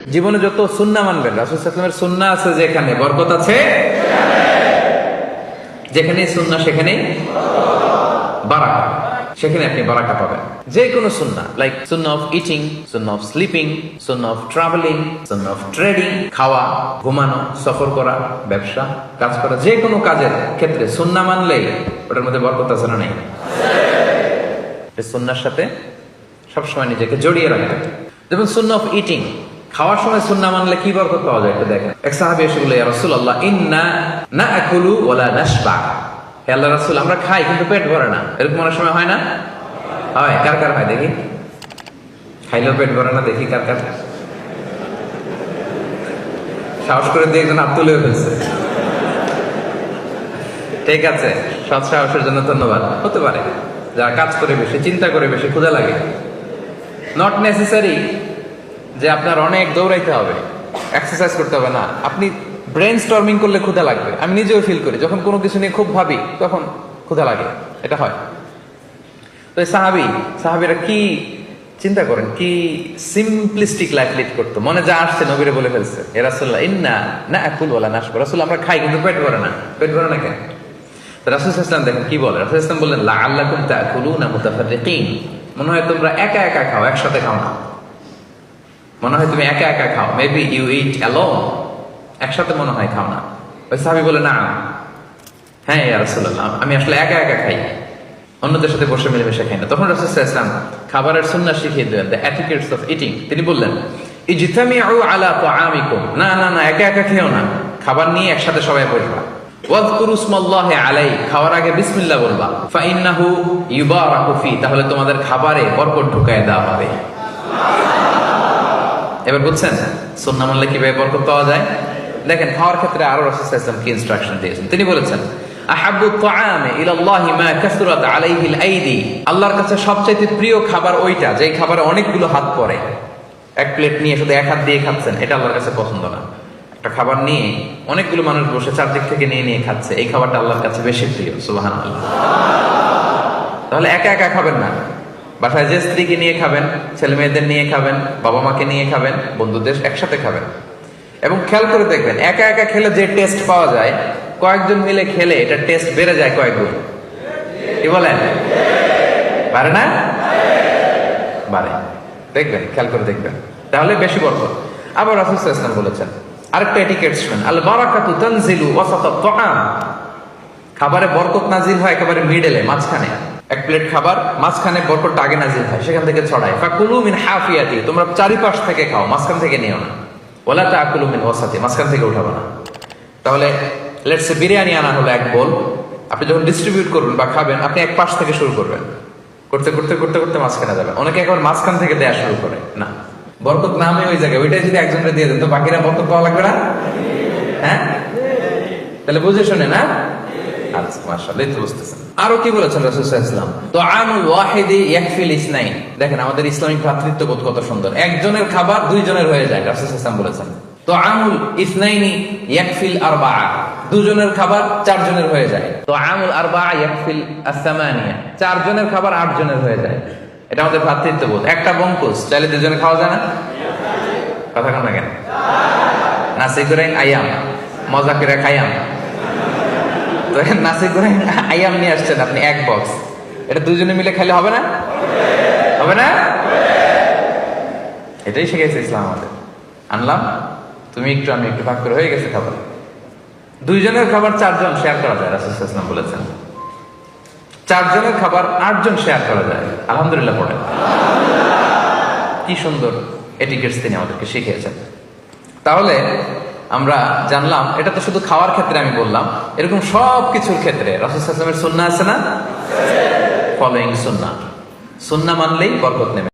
জীবনে যত সুন্নাহ মানবেন, রাসূল সাল্লাল্লাহু আলাইহি ওয়াসাল্লামের সুন্নাহ আছে যেখানে বরকত আছে, যেখানে সুন্নাহ সেখানেই বারাকা, সেখানে আপনি বারাকা পাবেন। যে কোনো সুন্নাহ, like Sunnah of eating, Sunnah of sleeping, Sunnah of travelling, Sunnah of trading, খাওয়া, ঘুমানো, সফর করা, ব্যবসা, কাজ করা, যে কোনো কাজের ক্ষেত্রে সুন্নাহ মানলেই ওটার মধ্যে বরকত আছে না নাই? সুন্নাহর সাথে সবসময় নিজেকে জড়িয়ে রাখবেন। যেমন সুন্নাহ অফ ইটিং, খাওয়ার সময় সুন্নাহ মানলে কি বরকত পাওয়া যায় একটু দেখেন। এক সাহাবী এসে বলল, ইয়া রাসূলুল্লাহ, ইন্না নাআকুলু ওয়া লা নাশবা। হে আল্লাহর রাসূল, আমরা খাই কিন্তু পেট ভরে না। এরকম অনেক সময় হয় না? হয়। কার কার হয় দেখি? খাইলেও পেট ভরে না, দেখি কার কার। সাহস করে দিয়ে একজন হাত তুলে ফেলছে। ঠিক আছে, সৎ সাহসের জন্য ধন্যবাদ। হতে পারে যারা কাজ করে বেশি, চিন্তা করে বেশি, ক্ষুধা লাগে। নট নেসেসারি যে আপনার অনেক দৌড়াইতে হবে, এক্সারসাইজ করতে হবে না। আপনি ব্রেন স্টর্মিং করলে ক্ষুধা লাগবে। আমি নিজেও ফিল করি, যখন কোনো কিছু নিয়ে খুব ভাবি তখন ক্ষুধা লাগে, এটা হয়। তো সাহাবীরা কি চিন্তা করেন, কি সিম্পলিস্টিক লাইফ লিড করতো। মনে যা আসছে নবীরে বলে ফেলছে, এ রাসূলুল্লাহ, ইন্না নাআকুলু ওয়া লা নাশবা। রাসূল, আমরা খাই কিন্তু পেট ভরে না। পেট ভরে না কেন? রাসূল সাল্লাল্লাহু আলাইহি ওয়াসাল্লাম দেখেন কি বলে। রাসূল সাল্লাল্লাহু আলাইহি ওয়াসাল্লাম বললেন, লাআল্লাকুম তাআকুলুনা মুতাফাররিকিন। মনে হয় তোমরা একা একা খাও, একসাথে খাও না। মনে হয় তুমি একা একা খাও, মেবি ইউ ইট অ্যালোন, একসাথে মনে হয় খাও না। ওই সাহাবী বলে, না, হ্যাঁ ইয়া রাসূলুল্লাহ, আমি আসলে একা একা খাই, অন্যদের সাথে বসে মিলেমিশে খাই না। তখন রাসূল সাল্লাল্লাহু আলাইহি ওয়াসাল্লাম খাবারের সুন্নাহ শিখিয়ে দিলেন, দ্য এটিকেটস অফ ইটিং। তিনি বললেন, ইজতামিউ আলা তাআমিকুম, না না না, একা একা খেও না, খাবার নিয়ে একসাথে সবাই বসবা। ওয়াযকুরু ইসমাল্লাহি আলাইহি, খাওয়ার আগে বিসমিল্লাহ বলবা। ফাইন্নাহু ইউবারাকু ফি, তাহলে তোমাদের খাবারে বরকত ঢুকায় দেওয়া হবে। এবার বুঝছেন সুন্নাহ মানলে কিভাবে বরকত পাওয়া যায়? দেখেন, খাওয়ার ক্ষেত্রে আরো রাসূল সাল্লাল্লাহু আলাইহি ওয়াসাল্লাম কি ইনস্ট্রাকশন দিয়েছেন। তিনি বলেছেন, আহাব্বু তাআমি ইলাল্লাহি মা কাসরাত আলাইহিল আইদি। আল্লাহর কাছে সবচেয়ে প্রিয় খাবার ওইটা যেই খাবারে অনেকগুলো হাত পড়ে। এক প্লেট নিয়ে শুধু এক হাত দিয়ে খাচ্ছেন, এটা আল্লাহর কাছে পছন্দ না। একটা খাবার নিয়ে অনেকগুলো মানুষ বসে চারদিক থেকে নিয়ে নিয়ে খাচ্ছে, এই খাবারটা আল্লাহর কাছে বেশি প্রিয়। সুবহানাল্লাহ। তাহলে একা একা খাবেন না, বাসায় যে স্ত্রীকে নিয়ে খাবেন, ছেলে মেয়েদের নিয়ে খাবেন, বাবা মাকে নিয়ে খাবেন, বন্ধুদের একসাথে খাবেন। এবং খেয়াল করে দেখবেন, একা একা খেলে যে টেস্ট পাওয়া যায়, কয়েকজন মিলে খেলে এটা টেস্ট বেড়ে যায় কয়েক গুণ। কি বলেন? বাড়ে না? বাড়ে। দেখবেন, খেয়াল করে দেখবেন, তাহলে বেশি বরকত। আবার রাসূল সাল্লাল্লাহু আলাইহি ওয়াসাল্লাম বলেছেন আরেকটা এটিকেট শুনেন, আল বারাকাতু তানজিলু ওয়াসাতাত তাআম। খাবারে বরকত নাজিল হয় একেবারে মিডলে, মাঝখানে। এক প্লেট খাবার, মাঝখানে বরকতটা আগে নাজিল হয়, সেখান থেকে ছড়ায়। ফাকুলু মিন হাফিয়াতি, তোমরা চারিপাশ থেকে খাও, মাঝখান থেকে নিও না। ওয়ালা তাকুলু মিন ওয়াসাতি, মাঝখান থেকে উঠাবো না। তাহলে লেটস সে বিরিয়ানি আনা হলো এক বোল, আপনি যখন ডিস্ট্রিবিউট করবেন বা খাবেন, আপনি এক পাশ থেকে শুরু করবেন, করতে করতে করতে করতে মাঝখানে যাবেন। অনেকে একবার মাঝখান থেকে দেয়া শুরু করে, না, বরকত নামে ওই জায়গায়, ওইটাই যদি একজনকে দিয়ে দেন তো বাকিরা বরকত পাওয়া লাগবে না? হ্যাঁ, তাহলে বুঝে শুনে না? আচ্ছা, মাশাআল্লাহ, এই তো বুঝতেছেন। আরো কি বলেছেন রাসূল সাল্লাল্লাহু আলাইহি ওয়াসাল্লাম, তুআমুল ওয়াহিদি ইয়াকফিল ইসনাইন। দেখেন আমাদের ইসলামিক ভ্রাতৃত্ববোধ কত সুন্দর। একজনের খাবার দুইজনের হয়ে যায়, রাসূল সাল্লাল্লাহু আলাইহি ওয়াসাল্লাম বলেছেন। তুআমুল ইসনাইনি ইয়াকফিল আরবাআ, দুজনের খাবার চারজনের হয়ে যায়। তুআমুল আরবাআ ইয়াকফিল আস-সামানিয়া, চারজনের খাবার আটজনের হয়ে যায়। এটা আমাদের ভ্রাতৃত্ববোধ। একটা বঙ্কুস চাইলে দুজনে খাওয়া যায় না? কথা কন না কেন? নাসি গোরেং আয়াম, মজা করে খাইয়াম। তো নাসি গোরেং আয়াম নিয়ে আসছেন আপনি এক বক্স, এটা দুজনে মিলে খেলে হবে না? হবে না? এটাই শিখেছে ইসলাম আমাদের। আনলাম, তুমি একটু আমি একটু, ভাগ করে হয়ে গেছে খাবার। দুইজনের খাবার চারজন শেয়ার করা যায়, রাসূল সাল্লাল্লাহু আলাইহি ওয়াসাল্লাম বলেছেন। চারজনের খাবার আটজন শেয়ার করা যায়। আলহামদুলিল্লাহ পড়েন। কি সুন্দর এটিকেটস তিনি আমাদেরকে শিখিয়েছেন। তাহলে আমরা জানলাম, এটা তো শুধু খাওয়ার ক্ষেত্রে আমি বললাম, এরকম সব কিছুর ক্ষেত্রে রাসূল সাল্লাল্লাহু আলাইহি ওয়াসাল্লামের সুন্নাহ আছে না? ফলোইং সুন্নাহ, সুন্নাহ মানলেই বরকত নেবে।